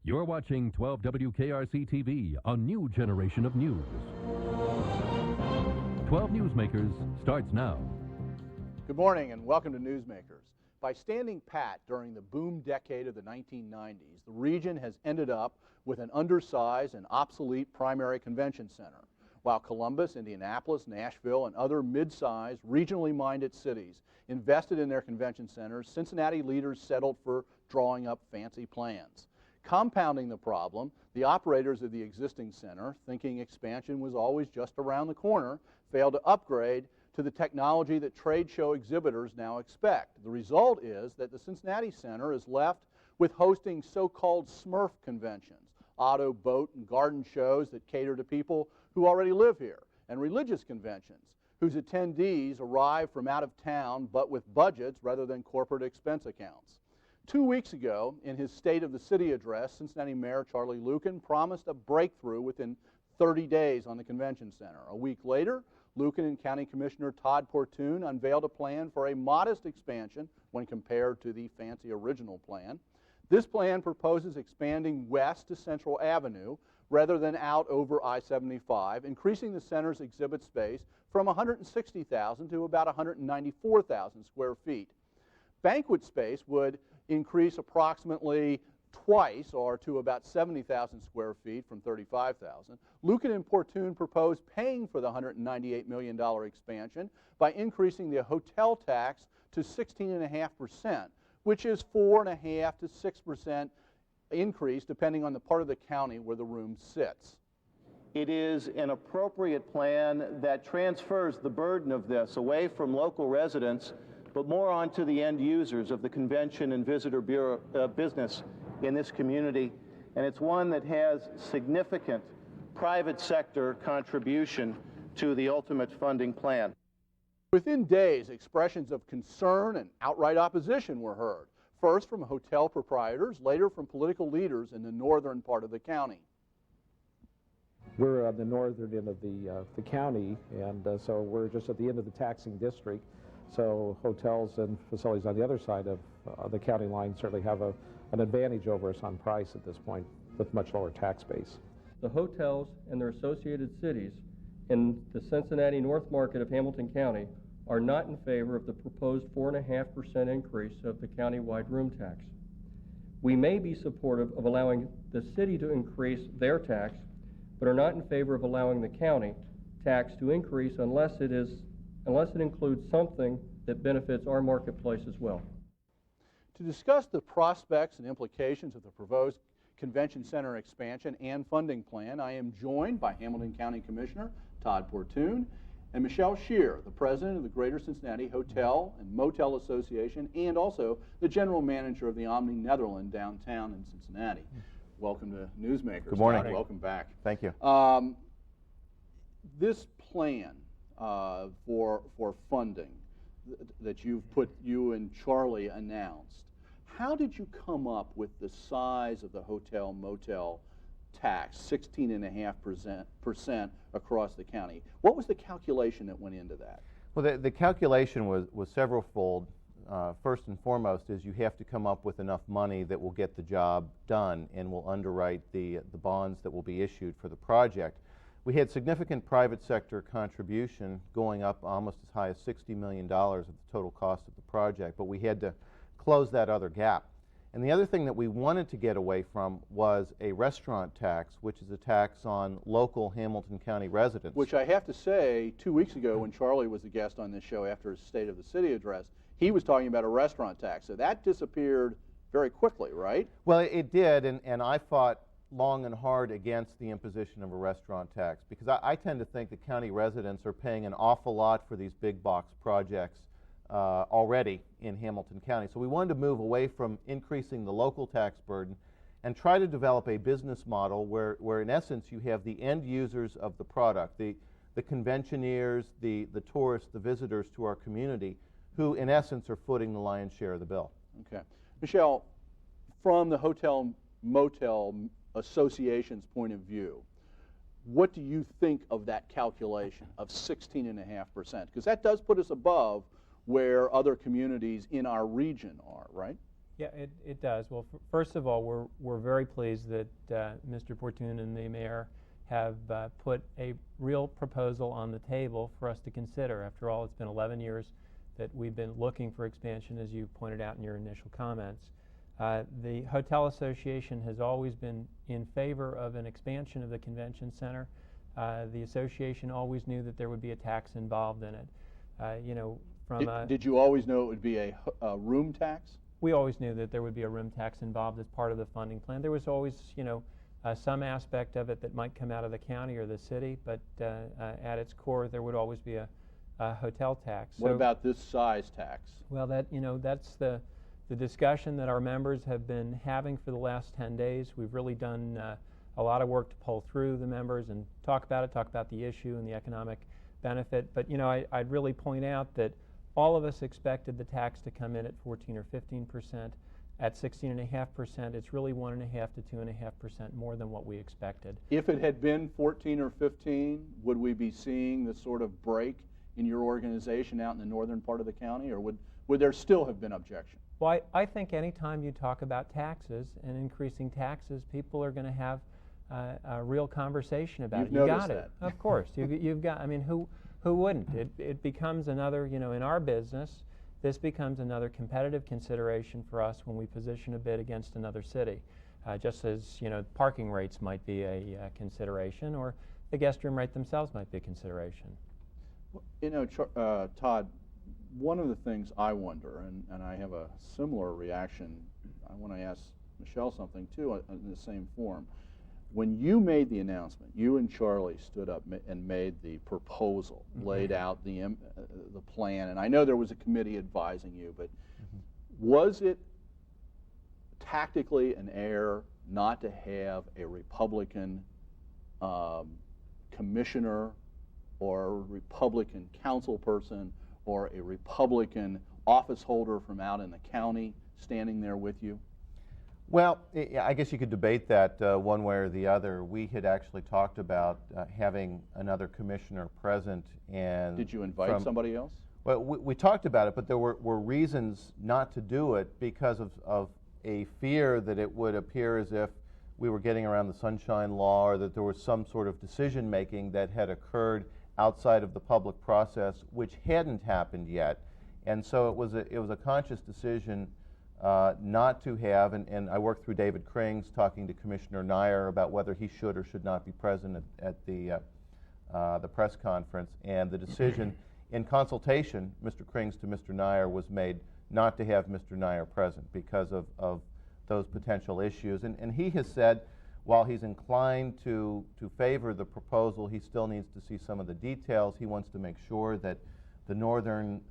You're watching 12 WKRC TV, a new generation of news. 12 Newsmakers starts now. Good morning and welcome to Newsmakers. By standing pat during the boom decade of the 1990s, the region has ended up with an undersized and obsolete primary convention center, while Columbus, Indianapolis, Nashville, and other mid-sized, regionally minded cities invested in their convention centers. Cincinnati leaders settled for drawing up fancy plans. Compounding the problem, the operators of the existing center, thinking expansion was always just around the corner, failed to upgrade to the technology that trade show exhibitors now expect. The result is that the Cincinnati Center is left with hosting so-called Smurf conventions, auto, boat, and garden shows that cater to people who already live here, and religious conventions whose attendees arrive from out of town but with budgets rather than corporate expense accounts. 2 weeks ago, in his State of the City address, Cincinnati Mayor Charlie Luken promised a breakthrough within 30 days on the convention center. A week later, Luken and County Commissioner Todd Portune unveiled a plan for a modest expansion when compared to the fancy original plan. This plan proposes expanding west to Central Avenue rather than out over I-75, increasing the center's exhibit space from 160,000 to about 194,000 square feet. Banquet space would increase approximately twice, or to about 70,000 square feet from 35,000. Luken and Portune proposed paying for the $198 million expansion by increasing the hotel tax to 16.5%, which is 4.5% to 6% increase depending on the part of the county where the room sits. It is an appropriate plan that transfers the burden of this away from local residents but more onto the end users of the convention and visitor bureau business in this community, and it's one that has significant private sector contribution to the ultimate funding plan. Within days, expressions of concern and outright opposition were heard, first from hotel proprietors, later from political leaders in the northern part of the county. We're on the northern end of the county, and so we're just at the end of the taxing district. So hotels and facilities on the other side of the county line certainly have an advantage over us on price at this point with much lower tax base. The hotels and their associated cities in the Cincinnati North Market of Hamilton County are not in favor of the proposed 4.5% increase of the countywide room tax. We may be supportive of allowing the city to increase their tax, but are not in favor of allowing the county tax to increase unless it includes something that benefits our marketplace as well. To discuss the prospects and implications of the proposed convention center expansion and funding plan, I am joined by Hamilton County Commissioner Todd Portune and Michel, the president of the Greater Cincinnati Hotel and Motel Association and also the general manager of the Omni Netherland downtown in Cincinnati. Welcome to Newsmakers. Good morning. Todd, welcome back. Thank you. This plan for funding that you and Charlie announced, how did you come up with the size of the hotel motel tax, 16.5% across the county? What was the calculation that went into that? Well, the calculation was several-fold. First and foremost is you have to come up with enough money that will get the job done and will underwrite the bonds that will be issued for the project. We had significant private sector contribution going up almost as high as $60 million of the total cost of the project, but we had to close that other gap. And the other thing that we wanted to get away from was a restaurant tax, which is a tax on local Hamilton County residents. Which I have to say, 2 weeks ago when Charlie was a guest on this show after his State of the City address, he was talking about a restaurant tax. So that disappeared very quickly, right? Well, it did, and I fought long and hard against the imposition of a restaurant tax because I tend to think that county residents are paying an awful lot for these big box projects already in Hamilton County. So we wanted to move away from increasing the local tax burden and try to develop a business model where in essence you have the end users of the product, the conventioneers, the tourists, the visitors to our community who in essence are footing the lion's share of the bill. Okay. Michel, from the Hotel Motel Association's point of view, what do you think of that calculation of 16.5%? Because that does put us above where other communities in our region are, right? Yeah, it does. Well, first of all, we're very pleased that Mr. Portune and the mayor have put a real proposal on the table for us to consider. After all, it's been 11 years that we've been looking for expansion, as you pointed out in your initial comments. The Hotel Association has always been in favor of an expansion of the convention center. The association always knew that there would be a tax involved in it. You know, did you always know it would be a room tax? We always knew that there would be a room tax involved as part of the funding plan. There was always, you know, some aspect of it that might come out of the county or the city, but at its core, there would always be a hotel tax. What about this size tax? Well, that's the discussion that our members have been having for the last 10 days. We've really done a lot of work to pull through the members and talk about the issue and the economic benefit. But, you know, I'd really point out that all of us expected the tax to come in at 14 or 15%. At 16.5%, it's really 1.5 to 2.5% more than what we expected. If it had been 14 or 15, would we be seeing this sort of break in your organization out in the northern part of the county, or would there still have been objection? Well, I think anytime you talk about taxes and increasing taxes, people are going to have a real conversation about it. You've you noticed got that. it. Of course. You've got, I mean, who wouldn't? It becomes another, you know, in our business, this becomes another competitive consideration for us when we position a bid against another city. Just as, you know, parking rates might be a consideration, or the guest room rate themselves might be a consideration. You know, Todd, one of the things I wonder, and I have a similar reaction when I asked Michel something too in the same form. When you made the announcement, you and Charlie stood up and made the proposal, laid out the plan, and I know there was a committee advising you, but was it tactically an error not to have a Republican commissioner or a Republican council person or a Republican office holder from out in the county standing there with you? Well, I guess you could debate that one way or the other. We had actually talked about having another commissioner present. And did you invite somebody else? Well, we talked about it, but there were reasons not to do it because of a fear that it would appear as if we were getting around the Sunshine Law, or that there was some sort of decision-making that had occurred outside of the public process, which hadn't happened yet. And so it was a conscious decision not to have, and I worked through David Krings talking to Commissioner Nyer about whether he should or should not be present at the press conference, and the decision in consultation, Mr. Krings to Mr. Nyer, was made not to have Mr. Nyer present because of those potential issues. And he has said, while he's inclined to favor the proposal, he still needs to see some of the details. He wants to make sure that the northern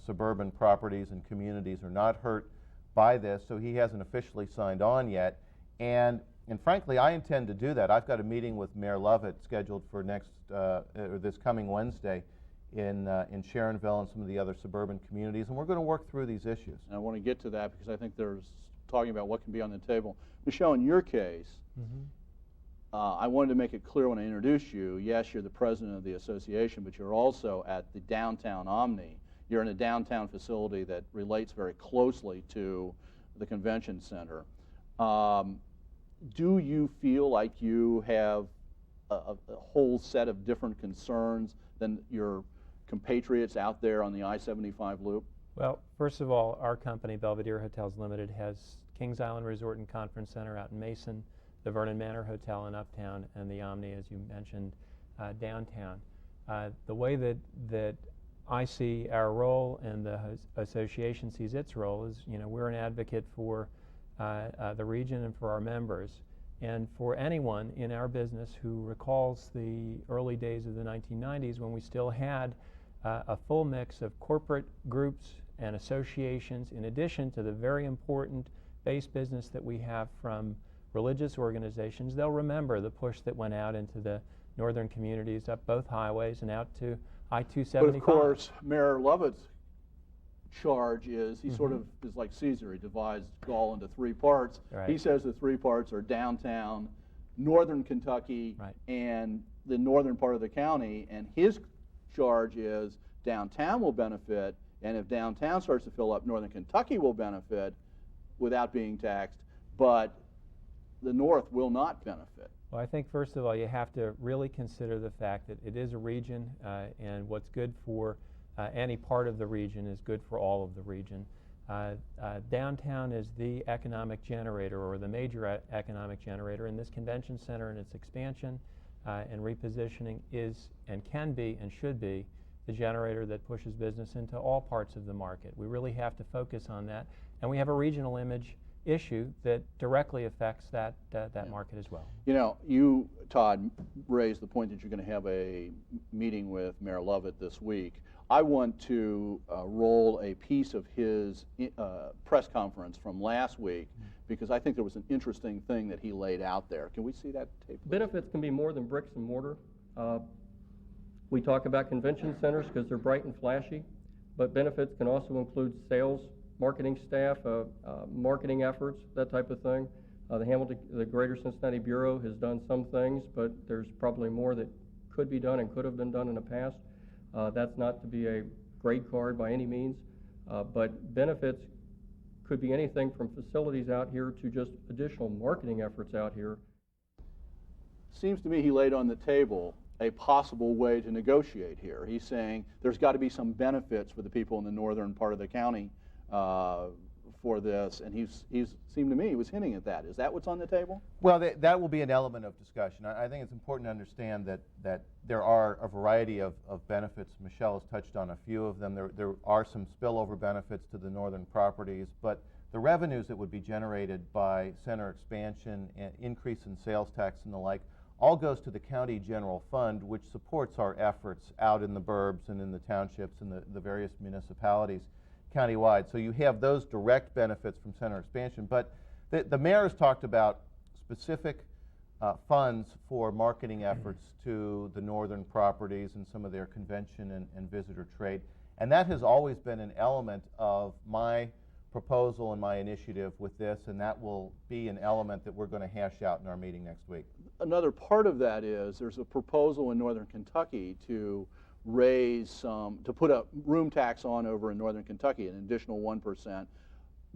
suburban properties and communities are not hurt by this, so he hasn't officially signed on yet. And frankly, I intend to do that. I've got a meeting with Mayor Lovett scheduled for this coming Wednesday in Sharonville and some of the other suburban communities, and we're going to work through these issues. And I want to get to that because I think there's talking about what can be on the table. Michel, in your case, I wanted to make it clear when I introduced you, yes, you're the president of the association, but you're also at the downtown Omni. You're in a downtown facility that relates very closely to the convention center. Do you feel like you have a whole set of different concerns than your compatriots out there on the I-75 loop? Well, first of all, our company, Belvedere Hotels Limited, has Kings Island Resort and Conference Center out in Mason, the Vernon Manor Hotel in Uptown, and the Omni, as you mentioned, downtown. The way that I see our role and the association sees its role is, you know, we're an advocate for the region and for our members. And for anyone in our business who recalls the early days of the 1990s when we still had a full mix of corporate groups and associations, in addition to the very important base business that we have from religious organizations, they'll remember the push that went out into the northern communities, up both highways and out to I-275. But of course, Mayor Lovett's charge is, he sort of is like Caesar, he divides Gaul into three parts. Right. He says the three parts are downtown, northern Kentucky, and the northern part of the county, and his charge is downtown will benefit, and if downtown starts to fill up, northern Kentucky will benefit, without being taxed, but the North will not benefit. Well, I think first of all you have to really consider the fact that it is a region, and what's good for any part of the region is good for all of the region. Downtown is the economic generator, or the major economic generator, and this convention center and its expansion and repositioning is and can be and should be the generator that pushes business into all parts of the market. We really have to focus on that, and we have a regional image issue that directly affects that market as well. You know, you, Todd, raised the point that you're going to have a meeting with Mayor Lovett this week. I want to roll a piece of his press conference from last week, because I think there was an interesting thing that he laid out there. Can we see that tape, please? Benefits can be more than bricks and mortar. We talk about convention centers because they're bright and flashy, but benefits can also include sales, marketing staff, marketing efforts, that type of thing. The Greater Cincinnati Bureau has done some things, but there's probably more that could be done and could have been done in the past. That's not to be a grade card by any means, but benefits could be anything from facilities out here to just additional marketing efforts out here. Seems to me he laid on the table a possible way to negotiate here. He's saying there's got to be some benefits for the people in the northern part of the county for this, and he's seemed to me he was hinting at that. Is that what's on the table? Well, that will be an element of discussion. I think it's important to understand that there are a variety of benefits. Michel has touched on a few of them. There are some spillover benefits to the northern properties, but the revenues that would be generated by center expansion and increase in sales tax and the like all goes to the county general fund, which supports our efforts out in the burbs and in the townships and the various municipalities countywide. So you have those direct benefits from center expansion, but the mayor has talked about specific funds for marketing efforts to the northern properties and some of their convention and visitor trade, and that has always been an element of my proposal and my initiative with this, and that will be an element that we're going to hash out in our meeting next week. Another part of that is there's a proposal in northern Kentucky to put a room tax on over in northern Kentucky, an additional 1%,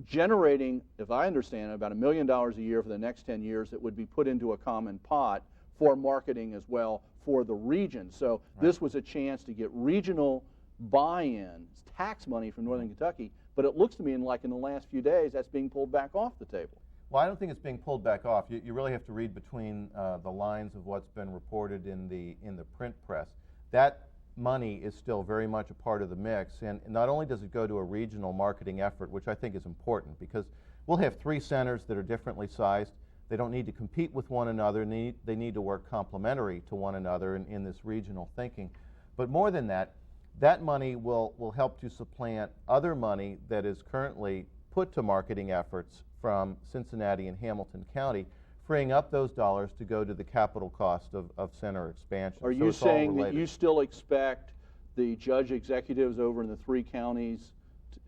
generating, if I understand it, about $1 million a year for the next 10 years that would be put into a common pot for marketing as well for the region. So This was a chance to get regional buy-in, tax money from northern Kentucky, but it looks to me like in the last few days that's being pulled back off the table. Well, I don't think it's being pulled back off. You really have to read between the lines of what's been reported in the print press. That money is still very much a part of the mix, and not only does it go to a regional marketing effort, which I think is important, because we'll have 3 centers that are differently sized. They don't need to compete with one another. They need to work complementary to one another in this regional thinking. But more than that, that money will help to supplant other money that is currently put to marketing efforts from Cincinnati and Hamilton County, freeing up those dollars to go to the capital cost of center expansion. Are you saying that you still expect the judge executives over in the 3 counties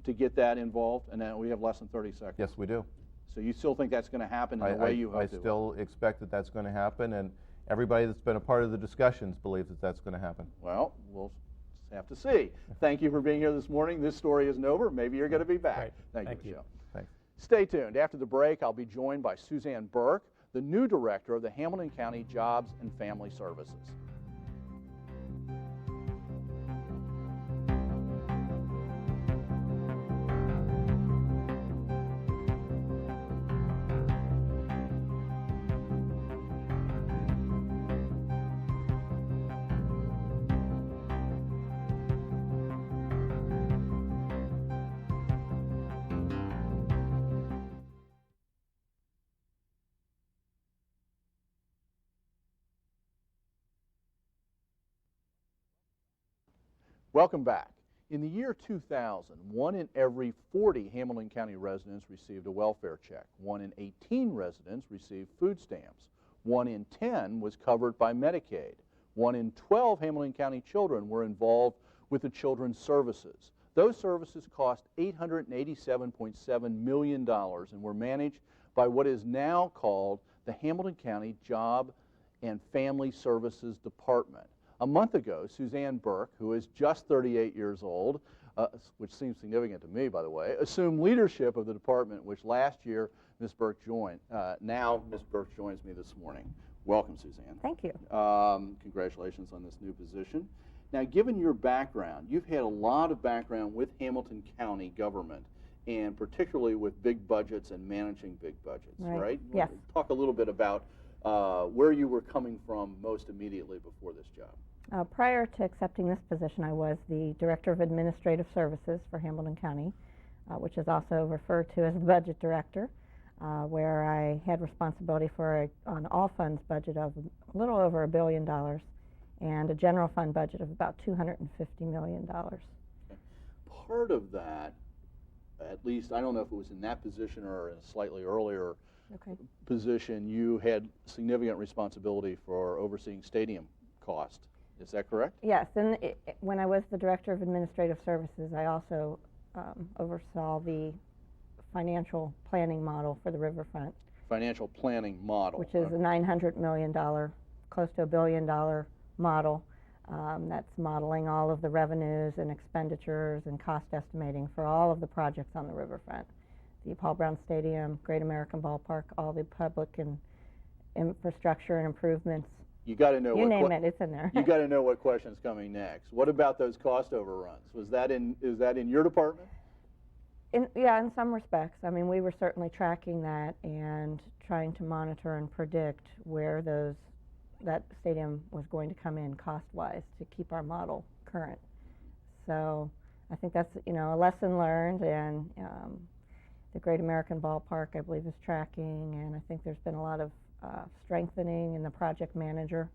to get that involved? And now we have less than 30 seconds. Yes, we do. So you still think that's going to happen in the way you hope I still expect that that's going to happen, and everybody that's been a part of the discussions believes that that's going to happen. Well, we'll have to see. Thank you for being here this morning. This story isn't over. Maybe you're going to be back. Right. Thank you, Thank you. Michel. Thanks. Stay tuned. After the break, I'll be joined by Suzanne Burke, the new director of the Hamilton County Jobs and Family Services. Welcome back. In the year 2000, 1 in every 40 Hamilton County residents received a welfare check. 1 in 18 residents received food stamps. 1 in 10 was covered by Medicaid. 1 in 12 Hamilton County children were involved with the Children's Services. Those services cost $887.7 million and were managed by what is now called the Hamilton County Job and Family Services Department. A month ago, Suzanne Burke, who is just 38 years old, which seems significant to me, by the way, assumed leadership of the department, which last year Ms. Burke joined. Now Ms. Burke joins me this morning. Welcome, Suzanne. Thank you. Congratulations on this new position. Now, given your background, you've had a lot of background with Hamilton County government, and particularly with big budgets and managing big budgets, right? Yes. Talk a little bit about where you were coming from most immediately before this job. Prior to accepting this position, I was the Director of Administrative Services for Hamilton County, which is also referred to as the Budget Director, where I had responsibility for an all-funds budget of a little over $1 billion and a general fund budget of about $250 million. Okay. Part of that, at least, I don't know if it was in that position or in a slightly earlier position, you had significant responsibility for overseeing stadium cost. Is that correct? Yes, and when I was the Director of Administrative Services, I also oversaw the financial planning model for the riverfront. Financial planning model. Which is a $900 million, close to $1 billion model that's modeling all of the revenues and expenditures and cost estimating for all of the projects on the riverfront. The Paul Brown Stadium, Great American Ballpark, all the public and infrastructure and improvements. You got to know. You name it, it's in there. You got to know what question's coming next. What about those cost overruns? Is that in your department? Yeah, in some respects. I mean, we were certainly tracking that and trying to monitor and predict where that stadium was going to come in cost-wise to keep our model current. So I think that's a lesson learned, and the Great American Ballpark, I believe, is tracking, and I think there's been a lot of strengthening in the project manager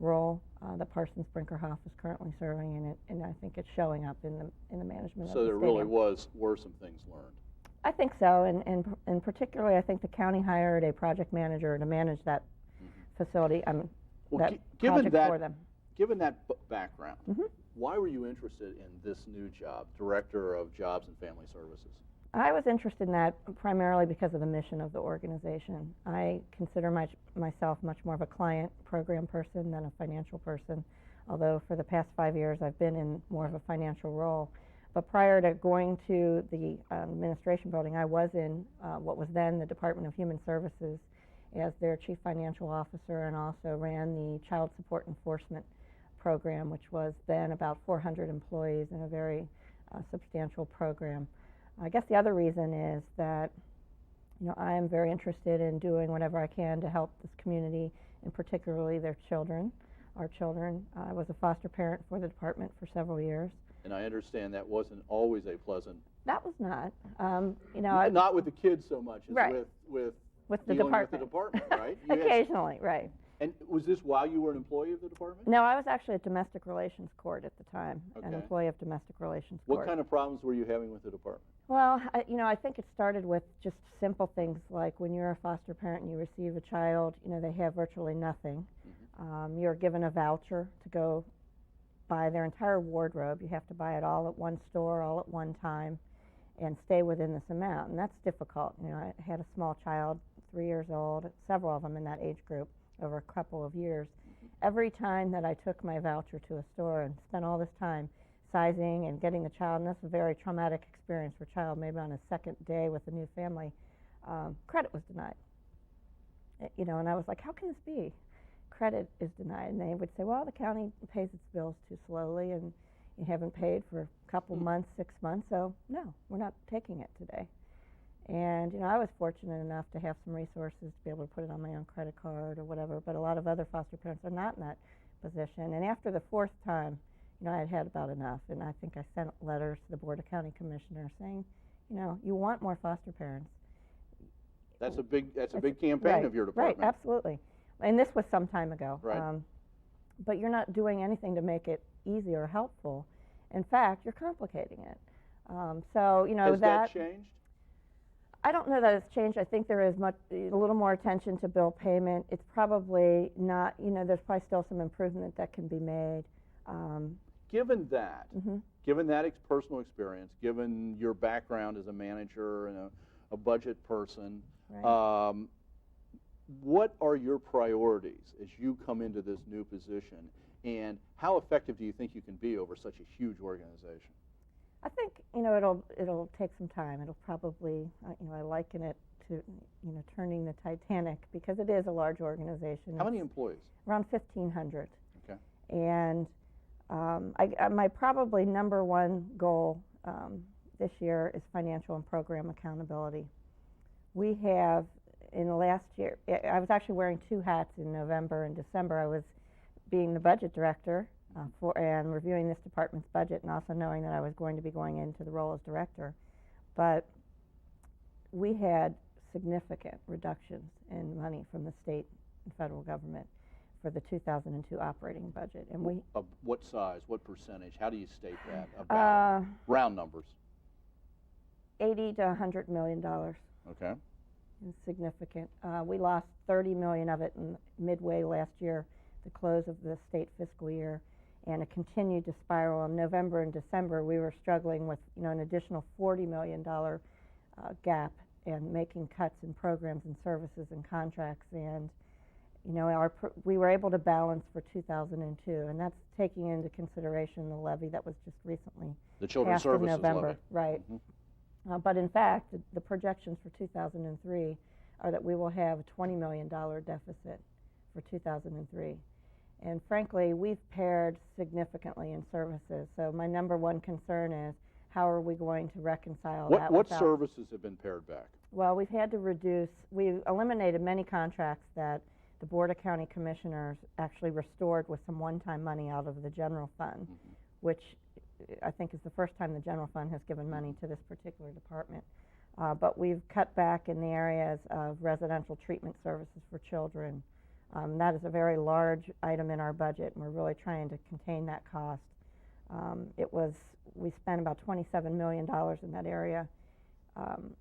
role that Parsons Brinkerhoff is currently serving in it, and I think it's showing up in the management of the stadium. So there really were some things learned. I think so, and particularly I think the county hired a project manager to manage that facility, that project for them. Given that background, why were you interested in this new job, Director of Jobs and Family Services? I was interested in that primarily because of the mission of the organization. I consider myself much more of a client program person than a financial person, although for the past 5 years I've been in more of a financial role. But prior to going to the administration building, I was in what was then the Department of Human Services as their chief financial officer, and also ran the Child Support Enforcement program, which was then about 400 employees in a very substantial program. I guess the other reason is that I am very interested in doing whatever I can to help this community, and particularly their children, our children. I was a foster parent for the department for several years. And I understand that wasn't always a pleasant... That was not. Not with the kids so much as with the department. With the department, right? Occasionally, right. And was this while you were an employee of the department? No, I was actually at Domestic Relations Court at the time, an employee of Domestic Relations Court. What kind of problems were you having with the department? Well, I think it started with just simple things like when you're a foster parent and you receive a child, they have virtually nothing. You're given a voucher to go buy their entire wardrobe. You have to buy it all at one store, all at one time, and stay within this amount. And that's difficult. I had a small child, 3 years old, several of them in that age group, over a couple of years. Every time that I took my voucher to a store and spent all this time sizing and getting the child, and that's a very traumatic experience for a child, maybe on his second day with a new family, credit was denied. And I was like, how can this be? Credit is denied. And they would say, well, the county pays its bills too slowly, and you haven't paid for a couple months, 6 months, so no, we're not taking it today. And I was fortunate enough to have some resources to be able to put it on my own credit card or whatever, but a lot of other foster parents are not in that position. And after the fourth time, I had had about enough, and I think I sent letters to the Board of County Commissioners saying, you want more foster parents. That's a big campaign of your department. Right, absolutely. And this was some time ago. Right. But you're not doing anything to make it easy or helpful. In fact, you're complicating it. Has that changed? I don't know that it's changed. I think there is a little more attention to bill payment. It's probably not, there's probably still some improvement that can be made. Given that, given that personal experience, given your background as a manager and a budget person, right. What are your priorities as you come into this new position, and how effective do you think you can be over such a huge organization? I think, you know, it'll take some time. It'll probably, you know, I liken it to, you know, turning the Titanic, because it is a large organization. How many employees? Around 1,500. Okay. And my probably number one goal this year is financial and program accountability. We have, in the last year, I was actually wearing two hats in November and December. I was being the budget director and reviewing this department's budget, and also knowing that I was going to be going into the role as director. But we had significant reductions in money from the state and federal government for the 2002 operating budget. And we Of what size, what percentage? How do you state that? About round numbers. $80 to $100 million. Okay. It's significant. We lost $30 million of it in midway last year, the close of the state fiscal year, and it continued to spiral. In November and December, we were struggling with, you know, an additional $40 million gap, and making cuts in programs and services and contracts. And, you know, we were able to balance for 2002, and that's taking into consideration the levy that was just recently The Children's passed in Services November. levy. Right. Mm-hmm. But in fact, the projections for 2003 are that we will have a $20 million deficit for 2003. And frankly, we've pared significantly in services. So my number one concern is, how are we going to reconcile that? What services have been pared back? Well, we've had to reduce, we've eliminated many contracts that the Board of County Commissioners actually restored with some one-time money out of the general fund, which I think is the first time the general fund has given money to this particular department. But we've cut back in the areas of residential treatment services for children. That is a very large item in our budget, and we're really trying to contain that cost. We spent about $27 million in that area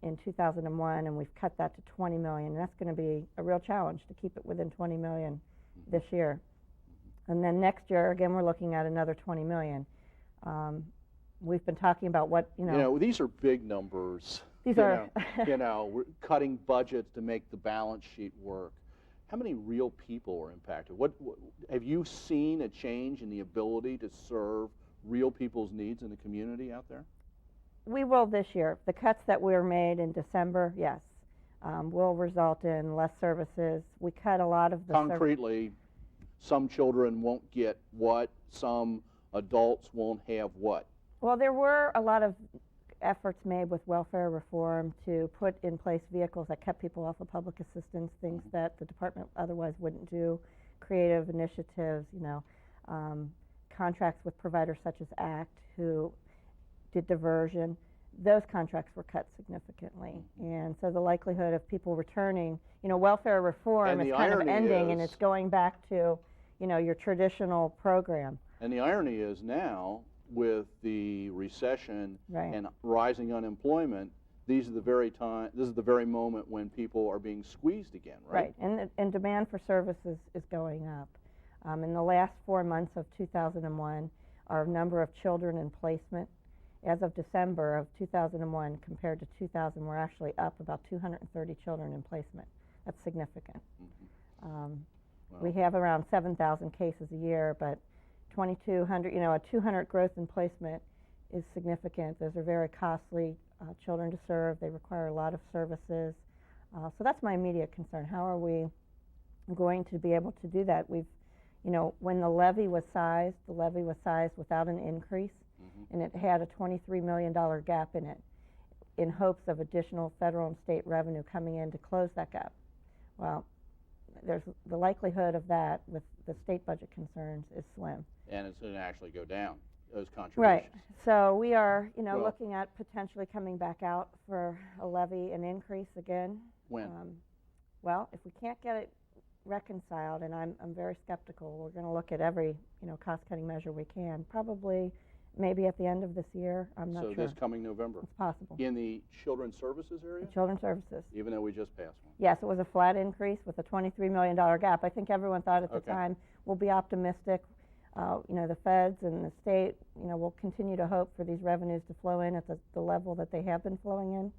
in 2001, and we've cut that to $20 million. And that's going to be a real challenge to keep it within $20 million this year. And then next year, again, we're looking at another $20 million. We've been talking about what, you know, these are big numbers. These are. You know, we're cutting budgets to make the balance sheet work. How many real people are impacted? What have you seen a change in the ability to serve real people's needs in the community out there? We will this year. The cuts that were made in December, yes, will result in less services. We cut a lot of the concretely. Some children won't get what, some adults won't have what. Well, there were a lot of efforts made with welfare reform to put in place vehicles that kept people off of public assistance, things that the department otherwise wouldn't do, creative initiatives, you know, contracts with providers such as ACT who did diversion. Those contracts were cut significantly. And so the likelihood of people returning, you know, welfare reform is kind of ending, and it's going back to, you know, your traditional program. And the irony is now, with the recession Right. and rising unemployment, this is the very moment when people are being squeezed again, right? Right, and demand for services is going up. In the last 4 months of 2001, our number of children in placement, as of December of 2001 compared to 2000, we're actually up about 230 children in placement. That's significant. We have around 7,000 cases a year, but 2,200, you know, a 200 growth in placement is significant. Those are very costly children to serve. They require a lot of services. So that's my immediate concern. How are we going to be able to do that? We've, you know, when the levy was sized without an increase, and it had a $23 million gap in it, in hopes of additional federal and state revenue coming in to close that gap. Well, there's the likelihood of that with the state budget concerns is slim. And it's going to actually go down, those contributions. Right. So we are, you know, Well, looking at potentially coming back out for a levy and increase again. When? Well, if we can't get it reconciled, and I'm very skeptical, we're going to look at every, you know, cost-cutting measure we can. Probably, maybe at the end of this year. I'm not sure. So this coming November. It's possible. In the Children's Services area? Children's Services. Even though we just passed one. Yes, it was a flat increase with a $23 million gap. I think everyone thought at the time, we'll be optimistic. You know, the feds and the state, you know, will continue to hope for these revenues to flow in at the level that they have been flowing in.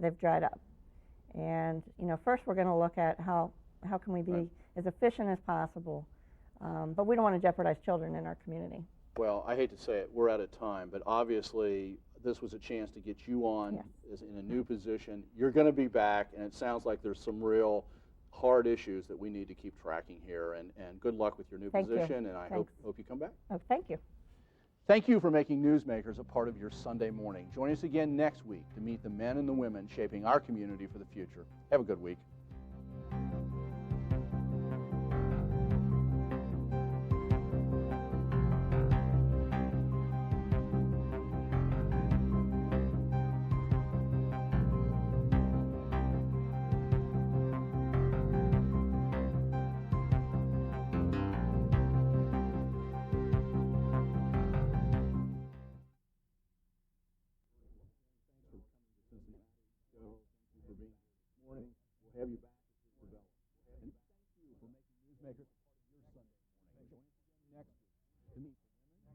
They've dried up. And, you know, first we're going to look at how can we be as efficient as possible, but we don't want to jeopardize children in our community. Well, I hate to say it, we're out of time, but obviously this was a chance to get you on Yes. as in a new position. You're going to be back, and it sounds like there's some real hard issues that we need to keep tracking here. And good luck with your new Thank you. position, and I hope you come back. Oh, thank you. Thank you for making Newsmakers a part of your Sunday morning. Join us again next week to meet the men and the women shaping our community for the future. Have a good week. Morning. We'll have you back.